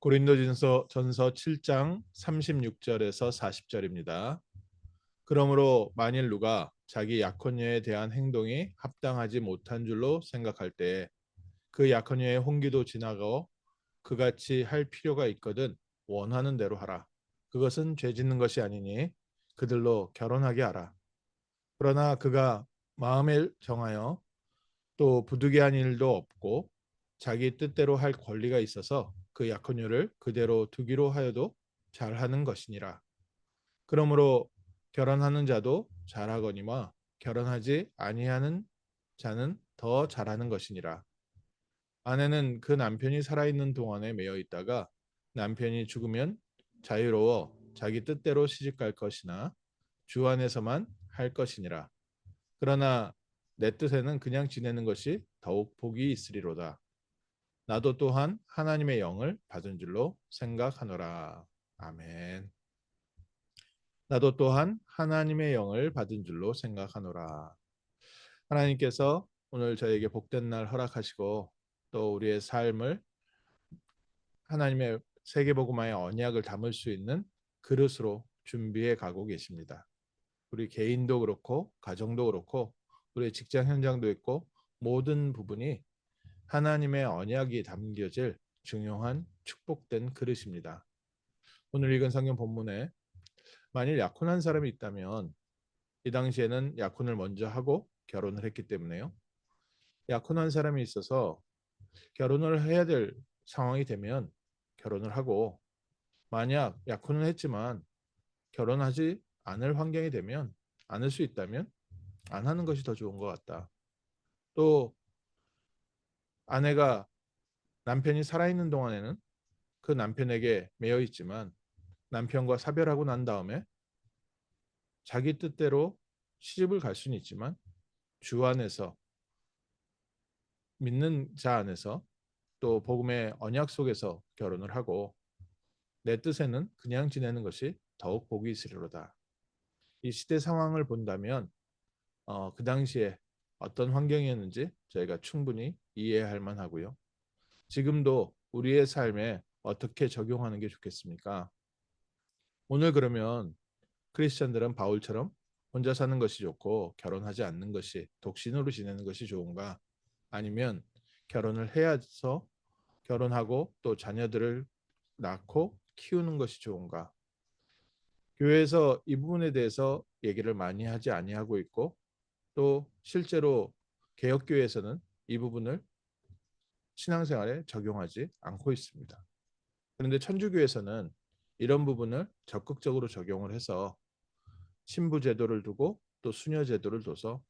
고린도전서 7장 36절에서 40절입니다. 그러므로 만일 누가 자기 약혼녀에 대한 행동이 합당하지 못한 줄로 생각할 때 그 약혼녀의 혼기도 지나고 그같이 할 필요가 있거든 원하는 대로 하라. 그것은 죄 짓는 것이 아니니 그들로 결혼하게 하라. 그러나 그가 마음에 정하여 또 부득이한 일도 없고 자기 뜻대로 할 권리가 있어서 그 약혼녀를 그대로 두기로 하여도 잘하는 것이니라. 그러므로 결혼하는 자도 잘하거니와 결혼하지 아니하는 자는 더 잘하는 것이니라. 아내는 그 남편이 살아있는 동안에 매여 있다가 남편이 죽으면 자유로워 자기 뜻대로 시집갈 것이나 주 안에서만 할 것이니라. 그러나 내 뜻에는 그냥 지내는 것이 더욱 복이 있으리로다. 나도 또한 하나님의 영을 받은 줄로 생각하노라. 아멘. 나도 또한 하나님의 영을 받은 줄로 생각하노라. 하나님께서 오늘 저에게 복된 날 허락하시고 또 우리의 삶을 하나님의 세계복음화의 언약을 담을 수 있는 그릇으로 준비해 가고 계십니다. 우리 개인도 그렇고 가정도 그렇고 우리의 직장 현장도 있고 모든 부분이 하나님의 언약이 담겨질 중요한 축복된 그릇입니다. 오늘 읽은 성경 본문에 만일 약혼한 사람이 있다면 이 당시에는 약혼을 먼저 하고 결혼을 했기 때문에요. 약혼한 사람이 있어서 결혼을 해야 될 상황이 되면 결혼을 하고 만약 약혼을 했지만 결혼하지 않을 환경이 되면 않을 수 있다면 안 하는 것이 더 좋은 것 같다. 또 아내가 남편이 살아있는 동안에는 그 남편에게 매여 있지만 남편과 사별하고 난 다음에 자기 뜻대로 시집을 갈 수는 있지만 주 안에서 믿는 자 안에서 또 복음의 언약 속에서 결혼을 하고 내 뜻에는 그냥 지내는 것이 더욱 복이 있으리로다. 이 시대 상황을 본다면 그 당시에 어떤 환경이었는지 저희가 충분히 이해할 만하고요. 지금도 우리의 삶에 어떻게 적용하는 게 좋겠습니까? 오늘 그러면 크리스천들은 바울처럼 혼자 사는 것이 좋고 결혼하지 않는 것이 독신으로 지내는 것이 좋은가? 아니면 결혼을 해서 결혼하고 또 자녀들을 낳고 키우는 것이 좋은가? 교회에서 이 부분에 대해서 얘기를 많이 하지 아니하고 있고 또 실제로 개혁교회에서는 이 부분을 신앙생활에 적용하지 않고 있습니다. 그런데 천주교에서는 이런 부분을 적극적으로 적용을 해서 신부 제도를 두고 또 수녀 제도를 둬서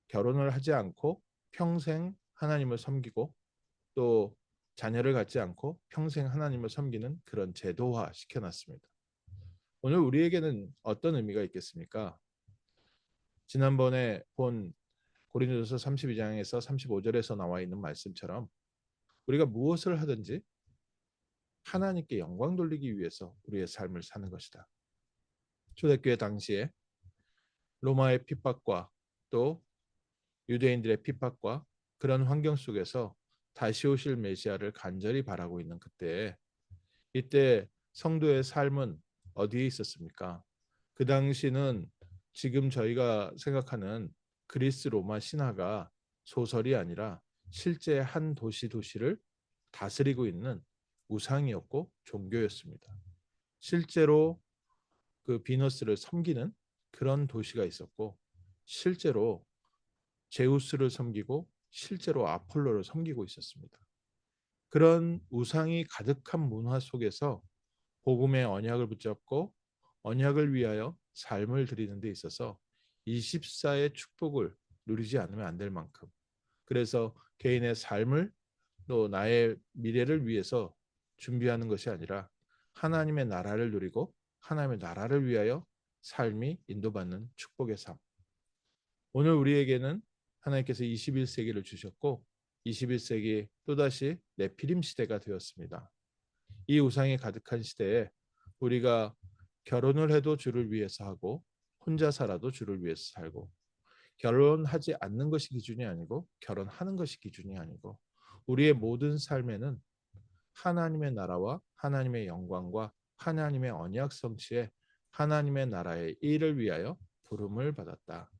결혼을 하지 않고 평생 하나님을 섬기고 또 자녀를 갖지 않고 평생 하나님을 섬기는 그런 제도화 시켜놨습니다. 오늘 우리에게는 어떤 의미가 있겠습니까? 지난번에 본 고린도전서 32장에서 35절에서 나와 있는 말씀처럼 우리가 무엇을 하든지 하나님께 영광 돌리기 위해서 우리의 삶을 사는 것이다. 초대교회 당시에 로마의 핍박과 또 유대인들의 핍박과 그런 환경 속에서 다시 오실 메시아를 간절히 바라고 있는 그때에 이때 성도의 삶은 어디에 있었습니까? 그 당시는 지금 저희가 생각하는 그리스 로마 신화가 소설이 아니라 실제 한 도시를 다스리고 있는 우상이었고 종교였습니다. 실제로 그 비너스를 섬기는 그런 도시가 있었고 실제로 제우스를 섬기고 실제로 아폴로를 섬기고 있었습니다. 그런 우상이 가득한 문화 속에서 복음의 언약을 붙잡고 언약을 위하여 삶을 드리는 데 있어서 24의 축복을 누리지 않으면 안 될 만큼 그래서 개인의 삶을 또 나의 미래를 위해서 준비하는 것이 아니라 하나님의 나라를 누리고 하나님의 나라를 위하여 삶이 인도받는 축복의 삶. 오늘 우리에게는 하나님께서 21세기를 주셨고 21세기 또다시 네피림 시대가 되었습니다. 이 우상이 가득한 시대에 우리가 결혼을 해도 주를 위해서 하고 혼자 살아도 주를 위해서 살고 결혼하지 않는 것이 기준이 아니고 결혼하는 것이 기준이 아니고 우리의 모든 삶에는 하나님의 나라와 하나님의 영광과 하나님의 언약 성취에 하나님의 나라의 일을 위하여 부름을 받았다.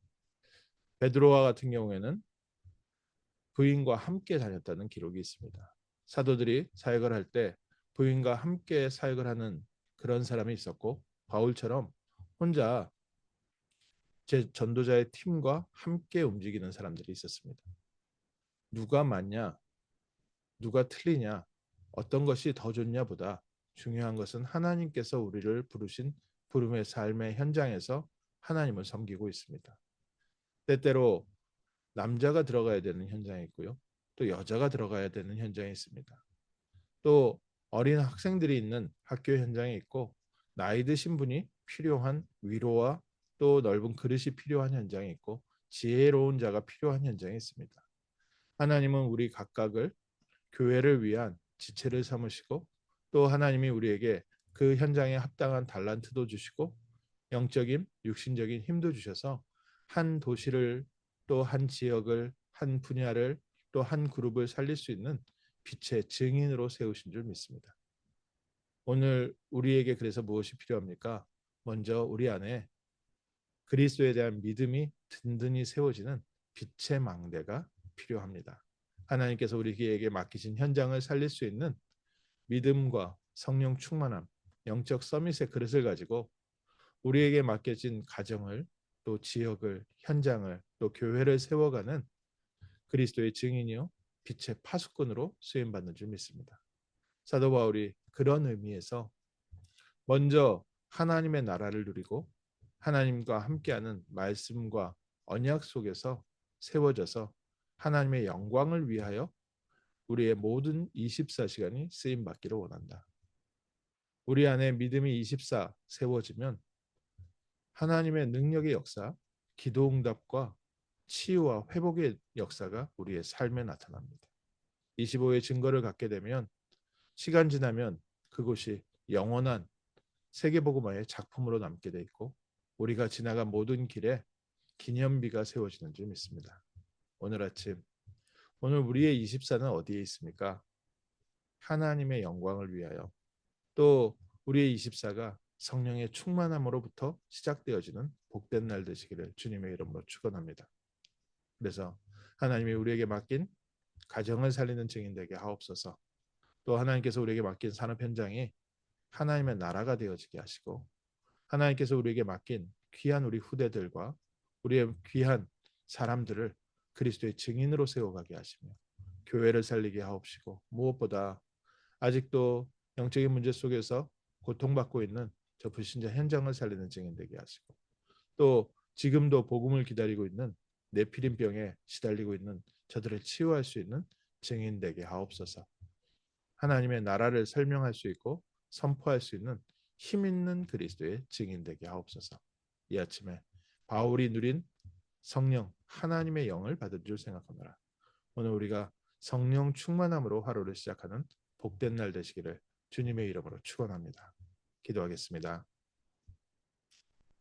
베드로와 같은 경우에는 부인과 함께 다녔다는 기록이 있습니다. 사도들이 사역을 할 때 부인과 함께 사역을 하는 그런 사람이 있었고, 바울처럼 혼자 제 전도자의 팀과 함께 움직이는 사람들이 있었습니다. 누가 맞냐, 누가 틀리냐, 어떤 것이 더 좋냐보다 중요한 것은 하나님께서 우리를 부르신 부름의 삶의 현장에서 하나님을 섬기고 있습니다. 때때로 남자가 들어가야 되는 현장이 있고요. 또 여자가 들어가야 되는 현장이 있습니다. 또 어린 학생들이 있는 학교 현장에 있고, 나이 드신 분이 필요한 위로와 또 넓은 그릇이 필요한 현장에 있고, 지혜로운 자가 필요한 현장에 있습니다. 하나님은 우리 각각을 교회를 위한 지체를 삼으시고, 또 하나님이 우리에게 그 현장에 합당한 달란트도 주시고 영적인 육신적인 힘도 주셔서 한 도시를, 또 한 지역을, 한 분야를, 또 한 그룹을 살릴 수 있는 빛의 증인으로 세우신 줄 믿습니다. 오늘 우리에게 그래서 무엇이 필요합니까? 먼저 우리 안에 그리스도에 대한 믿음이 든든히 세워지는 빛의 망대가 필요합니다. 하나님께서 우리에게 맡기신 현장을 살릴 수 있는 믿음과 성령 충만함, 영적 서밋의 그릇을 가지고 우리에게 맡겨진 가정을, 또 지역을, 현장을, 또 교회를 세워가는 그리스도의 증인이요 빛의 파수꾼으로 쓰임 받는 줄 믿습니다. 사도 바울이 그런 의미에서 먼저 하나님의 나라를 누리고 하나님과 함께하는 말씀과 언약 속에서 세워져서 하나님의 영광을 위하여 우리의 모든 24시간이 쓰임 받기를 원한다. 우리 안에 믿음이 24 세워지면 하나님의 능력의 역사, 기도 응답과 치유와 회복의 역사가 우리의 삶에 나타납니다. 25의 증거를 갖게 되면 시간 지나면 그곳이 영원한 세계복음화의 작품으로 남게 돼 있고, 우리가 지나간 모든 길에 기념비가 세워지는 줄 믿습니다. 오늘 아침, 오늘 우리의 24는 어디에 있습니까? 하나님의 영광을 위하여, 또 우리의 24가 성령의 충만함으로부터 시작되어지는 복된 날 되시기를 주님의 이름으로 축원합니다. 그래서 하나님이 우리에게 맡긴 가정을 살리는 증인 되게 하옵소서. 또 하나님께서 우리에게 맡긴 산업 현장이 하나님의 나라가 되어지게 하시고, 하나님께서 우리에게 맡긴 귀한 우리 후대들과 우리의 귀한 사람들을 그리스도의 증인으로 세워가게 하시며 교회를 살리게 하옵시고, 무엇보다 아직도 영적인 문제 속에서 고통받고 있는 저 불신자 현장을 살리는 증인 되게 하시고, 또 지금도 복음을 기다리고 있는 네피림병에 시달리고 있는 저들을 치유할 수 있는 증인 되게 하옵소서. 하나님의 나라를 설명할 수 있고 선포할 수 있는 힘 있는 그리스도의 증인 되게 하옵소서. 이 아침에 바울이 누린 성령 하나님의 영을 받은 줄 생각하노라. 오늘 우리가 성령 충만함으로 하루를 시작하는 복된 날 되시기를 주님의 이름으로 축원합니다. 기도하겠습니다.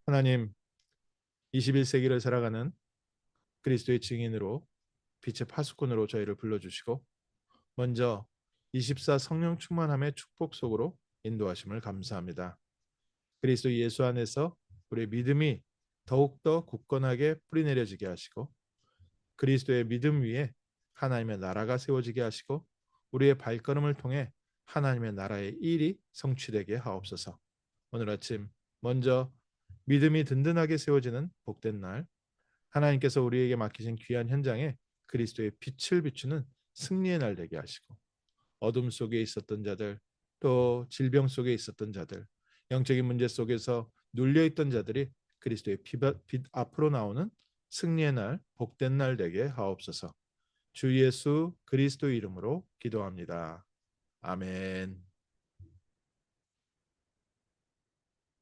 하나님, 21세기를 살아가는 그리스도의 증인으로 빛의 파수꾼으로 저희를 불러주시고, 먼저 24 성령 충만함의 축복 속으로 인도하심을 감사합니다. 그리스도 예수 안에서 우리의 믿음이 더욱더 굳건하게 뿌리내려지게 하시고, 그리스도의 믿음 위에 하나님의 나라가 세워지게 하시고, 우리의 발걸음을 통해 하나님의 나라의 일이 성취되게 하옵소서. 오늘 아침 먼저 믿음이 든든하게 세워지는 복된 날, 하나님께서 우리에게 맡기신 귀한 현장에 그리스도의 빛을 비추는 승리의 날 되게 하시고, 어둠 속에 있었던 자들, 또 질병 속에 있었던 자들, 영적인 문제 속에서 눌려있던 자들이 그리스도의 빛 앞으로 나오는 승리의 날, 복된 날 되게 하옵소서. 주 예수 그리스도 이름으로 기도합니다. 아멘.